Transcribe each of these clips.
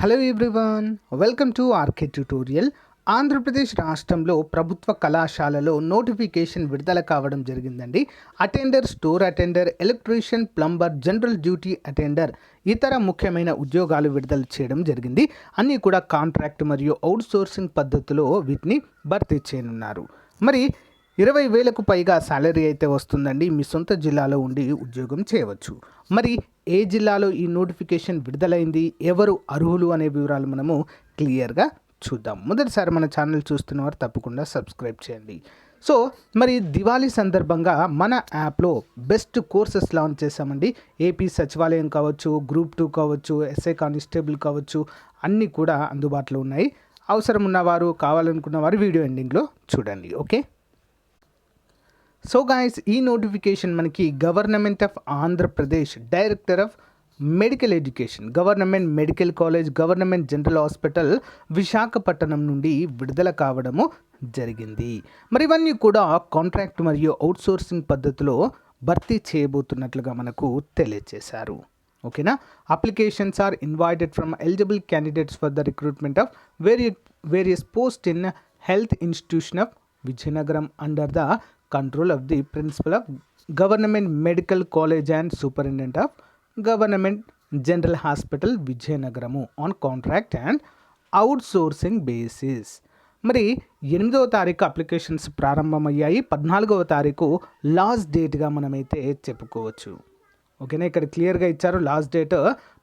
Hello everyone, welcome to R K tutorial. Andhra Pradesh రాష్ట్రంలో ప్రభుత్వ కళాశాలలో నోటిఫికేషన్ విడుదల కావడం జరిగిందండి. Attender, store attender, electrician, plumber, general duty attender, ఇతర ముఖ్యమైన ఉద్యోగాలు విడుదల చేయడం జరిగింది. అన్నీ కూడా కాంట్రాక్ట్ మరియు అవుట్ సోర్సింగ్ పద్ధతిలో వీటిని భర్తీ చేయనున్నారు. మరి 20,000కు పైగా శాలరీ అయితే వస్తుందండి. మీ సొంత జిల్లాలో ఉండి ఉద్యోగం చేయవచ్చు. మరి ఏ జిల్లాలో ఈ నోటిఫికేషన్ విడుదలైంది, ఎవరు అర్హులు అనే వివరాలు మనము క్లియర్గా చూద్దాం. మొదటిసారి మన ఛానల్ చూస్తున్నవారు తప్పకుండా సబ్స్క్రైబ్ చేయండి. సో మరి దివాళీ సందర్భంగా మన యాప్లో బెస్ట్ కోర్సెస్ లాంచ్ చేశామండి. ఏపీ సచివాలయం కావచ్చు, గ్రూప్ 2 కావచ్చు, ఎస్ఐ కానిస్టేబుల్ కావచ్చు, అన్నీ కూడా అందుబాటులో ఉన్నాయి. అవసరం ఉన్నవారు, కావాలనుకున్నవారు వీడియో ఎండింగ్లో చూడండి. ఓకే, సో గాయస్, ఈ నోటిఫికేషన్ మనకి government of Andhra Pradesh director of medical education, government medical college, government general hospital Visakhapatnam నుండి విడుదల కావడము జరిగింది. మరి ఇవన్నీ కూడా కాంట్రాక్ట్ మరియు అవుట్సోర్సింగ్ పద్ధతిలో భర్తీ చేయబోతున్నట్లుగా మనకు తెలియజేశారు. ఓకేనా. Applications are invited from eligible candidates for the recruitment of various post in health institution of Vizianagaram under the control of the principal of government medical college and superintendent of government general hospital Vizianagaram on contract and outsourcing basis. మరి 8వ తారీఖు applications ప్రారంభమయ్యాయి. 14వ తారీఖు last డేట్గా మనమైతే చెప్పుకోవచ్చు. ఓకేనా, ఇక్కడ క్లియర్గా ఇచ్చారు. లాస్ట్ డేట్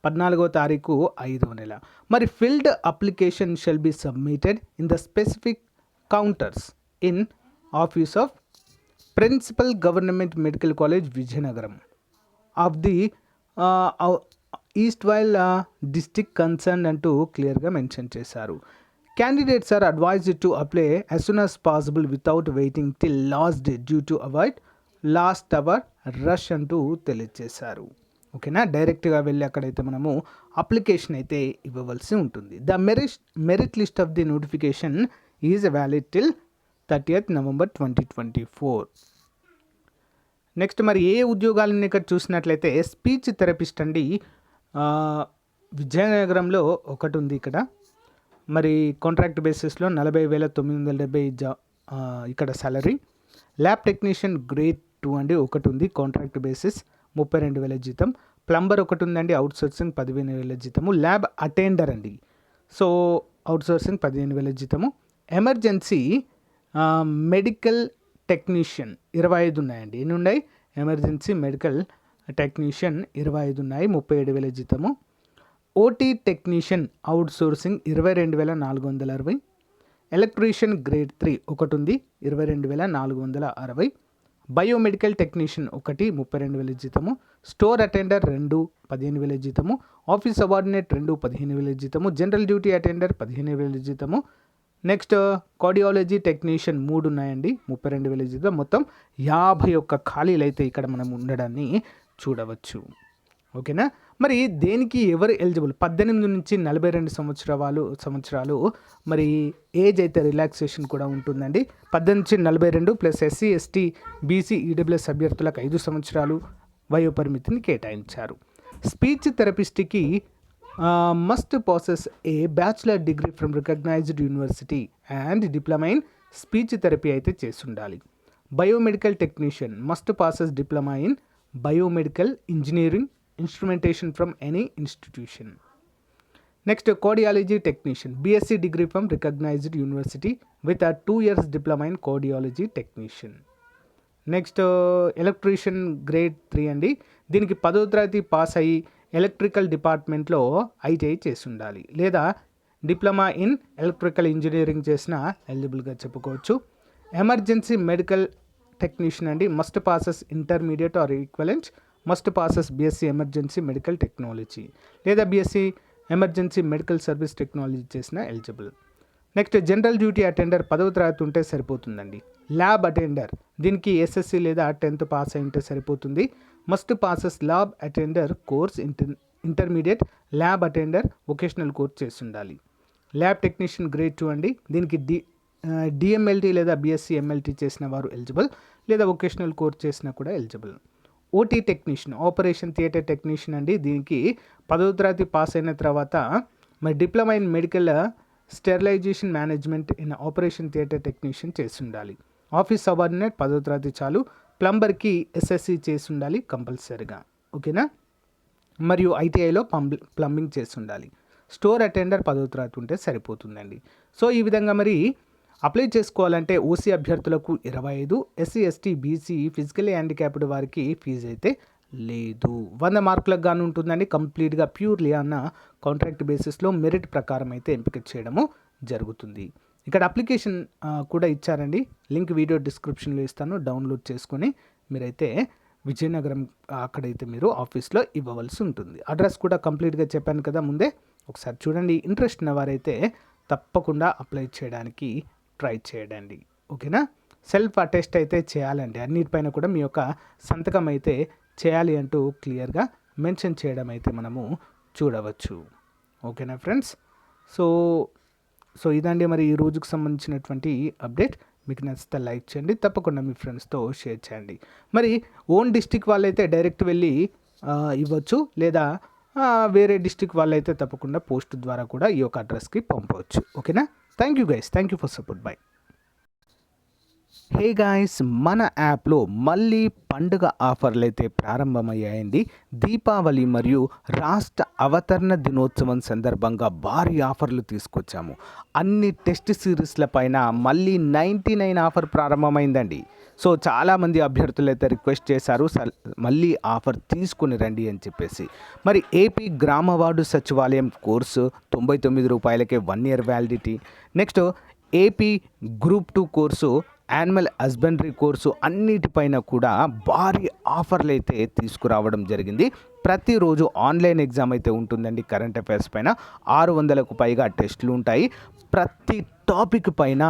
14వ తారీఖు 5వ నెల. మరి filled application shall be submitted in the specific counters in office of principal government medical college Vizianagaram of the erstwhile district concern అంటూ క్లియర్గా మెన్షన్ చేశారు. Candidates are advised to apply as soon as possible without waiting till last day due to avoid last hour rush అంటూ తెలియజేశారు. ఓకేనా, డైరెక్ట్గా వెళ్ళి అక్కడైతే మనము అప్లికేషన్ అయితే ఇవ్వవలసి ఉంటుంది. The merit list of the notification is valid till 30th November 2024. Next మరి ఏ ఉద్యోగాలను ఇక్కడ చూసినట్లయితే స్పీచ్ థెరపిస్ట్ అండి. విజయనగరంలో ఒకటి ఉంది ఇక్కడ. మరి కాంట్రాక్ట్ బేసిస్లో 40,970 ఇక్కడ సాలరీ. ల్యాబ్ టెక్నీషియన్ గ్రేడ్ 2 అండి ఒకటి ఉంది, కాంట్రాక్ట్ బేసిస్ 32,000 జీతం. ప్లంబర్ ఒకటి ఉందండి, అవుట్ సోర్సింగ్ 15,000 జీతము. ల్యాబ్ అటెండర్ అండి, సో అవుట్ సోర్సింగ్ 15,000 జీతము. ఎమర్జెన్సీ మెడికల్ టెక్నీషియన్ 25 ఉన్నాయండి. ఎన్ని ఉన్నాయి? ఎమర్జెన్సీ మెడికల్ టెక్నీషియన్ 25 ఉన్నాయి, 37,000 జీతము. OT technician out sourcing 22,460. Electrician grade 3 ఒకటి ఉంది, 22,460. బయోమెడికల్ టెక్నీషియన్ ఒకటి, 32,000 జీతము. స్టోర్ అటెండర్ 2, 15,000 జీతము. ఆఫీస్ సబార్డినేట్ 2, 15,000 జీతము. జనరల్ డ్యూటీ అటెండర్ 15,000 జీతము. నెక్స్ట్ కార్డియాలజీ టెక్నీషియన్ 3 ఉన్నాయండి, 32,000 జీతం. మొత్తం 51 ఖాళీలు అయితే ఇక్కడ మనం ఉండడాన్ని చూడవచ్చు. ఓకేనా. మరి దేనికి ఎవరు ఎలిజిబుల్? 18 నుంచి 42 సంవత్సరాలు మరి ఏజ్ అయితే రిలాక్సేషన్ కూడా ఉంటుందండి. 18 నుంచి 42 plus SC, ST, BC, EWS అభ్యర్థులకు 5 సంవత్సరాలు వయోపరిమితిని కేటాయించారు. స్పీచ్ థెరపిస్ట్కి must possess a bachelor degree from recognised university and diploma in speech therapy అయితే చేసి ఉండాలి. Biomedical technician must possess diploma in biomedical engineering instrumentation from any institution. Next cardiology technician BSc degree from recognised university with 2 years diploma in cardiology technician. Next electrician grade 3 అండి. దీనికి 10వ తరగతి pass అయ్యి electrical డిపార్ట్మెంట్లో ITI చేసి ఉండాలి, లేదా diploma in electrical engineering చేసిన ఎలిజిబుల్గా చెప్పుకోవచ్చు. ఎమర్జెన్సీ మెడికల్ టెక్నీషియన్ అండి. Must possess intermediate or equivalent. Must possess BSc emergency medical technology లేదా BSc emergency medical service technology చేసిన eligible. Next general duty attender 10వ తరగతి ఉంటే సరిపోతుందండి. ల్యాబ్ అటెండర్ దీనికి ఎస్ఎస్సి లేదా 10th పాస్ అయి ఉంటే సరిపోతుంది. Must passes lab attender course intermediate lab attender vocational course చేసి ఉండాలి. ల్యాబ్ టెక్నీషియన్ గ్రేడ్ 2 అండి. దీనికి డిఎంఎల్టీ లేదా బీఎస్సీ ఎంఎల్టీ చేసిన వారు ఎలిజిబుల్, లేదా వొకేషనల్ కోర్స్ చేసినా కూడా eligible. OT technician operation theatre technician అండి. దీనికి 10వ తరగతి పాస్ అయిన తర్వాత మరి diploma in medical sterilisation management in operation theatre technician చేసి ఉండాలి. ఆఫీస్ సబార్డినేట్ 10వ తరగతి చాలు. ప్లంబర్కి ఎస్ఎస్సి చేసి ఉండాలి కంపల్సరీగా. ఓకేనా. మరియు ఐటీఐలో ప్లంబింగ్ చేసి ఉండాలి. స్టోర్ అటెండర్ 10వ తరగతి ఉంటే సరిపోతుందండి. సో ఈ విధంగా మరి అప్లై చేసుకోవాలంటే ఓసీ అభ్యర్థులకు 25, SC ST BC physically handicapped వారికి ఫీజు అయితే లేదు. 100 మార్కులకు గాను ఉంటుందండి. కంప్లీట్గా ప్యూర్లీ అన్న కాంట్రాక్ట్ బేసిస్లో మెరిట్ ప్రకారం అయితే ఎంపిక చేయడము జరుగుతుంది. ఇక్కడ అప్లికేషన్ కూడా ఇచ్చారండి. లింక్ వీడియో డిస్క్రిప్షన్లో ఇస్తాను, డౌన్లోడ్ చేసుకొని మీరైతే విజయనగరం అక్కడైతే మీరు ఆఫీస్లో ఇవ్వవలసి ఉంటుంది. అడ్రస్ కూడా కంప్లీట్గా చెప్పాను కదా ముందే, ఒకసారి చూడండి. ఇంట్రెస్ట్ ఉన్న వారైతే తప్పకుండా అప్లై చేయడానికి ట్రై చేయండి. ఓకేనా. సెల్ఫ్ అటెస్ట్ అయితే చేయాలండి. అన్నిటిపైన కూడా మీ యొక్క సంతకం అయితే చేయాలి అంటూ క్లియర్గా మెన్షన్ చేయడం అయితే మనము చూడవచ్చు. ఓకేనా ఫ్రెండ్స్. సో ఇదండి మరి ఈ రోజుకు సంబంధించినటువంటి అప్డేట్. మీకు నచ్చితే లైక్ చేయండి, తప్పకుండా మీ ఫ్రెండ్స్తో షేర్ చేయండి. మరి ఓన్ డిస్టిక్ వాళ్ళైతే డైరెక్ట్ వెళ్ళి ఇవ్వచ్చు, లేదా వేరే డిస్టిక్ వాళ్ళైతే తప్పకుండా పోస్ట్ ద్వారా కూడా ఈ యొక్క అడ్రస్కి పంపవచ్చు. ఓకేనా. Thank you guys, thank you for support. By. Hey guys, మన యాప్లో మళ్ళీ పండుగ ఆఫర్లు అయితే ప్రారంభమయ్యాయండి. దీపావళి మరియు రాష్ట్ర అవతరణ దినోత్సవం సందర్భంగా భారీ ఆఫర్లు తీసుకొచ్చాము. అన్ని టెస్ట్ సిరీస్ల పైన మళ్ళీ 99 ఆఫర్ ప్రారంభమైందండి. సో చాలామంది అభ్యర్థులు అయితే రిక్వెస్ట్ చేశారు మళ్ళీ ఆఫర్ తీసుకుని రండి అని చెప్పేసి. మరి ఏపీ గ్రామ వార్డు సచివాలయం కోర్సు 99 రూపాయలకే 1 year validity. Next AP group 2 course, animal husbandry course అన్నిటిపైన కూడా భారీ ఆఫర్లు అయితే తీసుకురావడం జరిగింది. ప్రతిరోజు ఆన్లైన్ ఎగ్జామ్ అయితే ఉంటుందండి. కరెంట్ అఫైర్స్ పైన 600కు పైగా టెస్టులు ఉంటాయి. ప్రతి టాపిక్ పైన,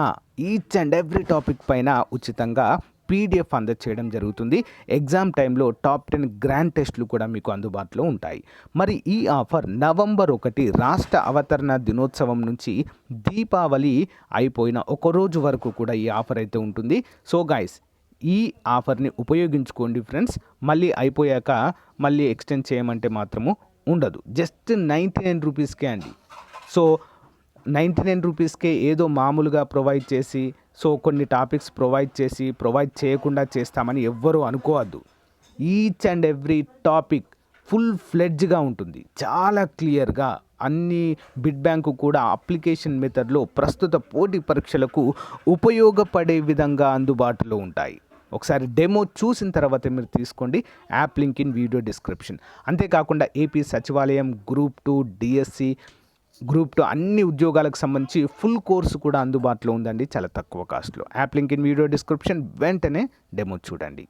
ఈచ్ అండ్ ఎవ్రీ టాపిక్ పైన ఉచితంగా పీడిఎఫ్ అందచేయడం జరుగుతుంది. ఎగ్జామ్ టైంలో టాప్ 10 గ్రాండ్ టెస్టులు కూడా మీకు అందుబాటులో ఉంటాయి. మరి ఈ ఆఫర్ నవంబర్ 1 రాష్ట్ర అవతరణ దినోత్సవం నుంచి దీపావళి అయిపోయిన ఒక రోజు వరకు కూడా ఈ ఆఫర్ అయితే ఉంటుంది. సో గైస్, ఈ ఆఫర్ని ఉపయోగించుకోండి ఫ్రెండ్స్. మళ్ళీ అయిపోయాక మళ్ళీ ఎక్స్టెండ్ చేయమంటే మాత్రము ఉండదు. జస్ట్ 99 రూపీస్కే అండి. సో 99 రూపీస్కే ఏదో మామూలుగా ప్రొవైడ్ చేసి, సో కొన్ని టాపిక్స్ ప్రొవైడ్ చేయకుండా చేస్తామని ఎవ్వరూ అనుకోవద్దు. Each and every topic full ఫ్లెడ్జ్గా ఉంటుంది, చాలా క్లియర్గా. అన్ని బిడ్ బ్యాంకు కూడా అప్లికేషన్ మెథడ్లో ప్రస్తుత పోటీ పరీక్షలకు ఉపయోగపడే విధంగా అందుబాటులో ఉంటాయి. ఒకసారి డెమో చూసిన తర్వాత మీరు తీసుకోండి. App link in video description. అంతేకాకుండా ఏపీ సచివాలయం, గ్రూప్ 2, డిఎస్సి, గ్రూప్ 2 అన్ని ఉద్యోగాలకు సంబంధించి ఫుల్ కోర్సు కూడా అందుబాటులో ఉందండి, చాలా తక్కువ కాస్ట్లో. App link in video description. వెంటనే డెమో చూడండి.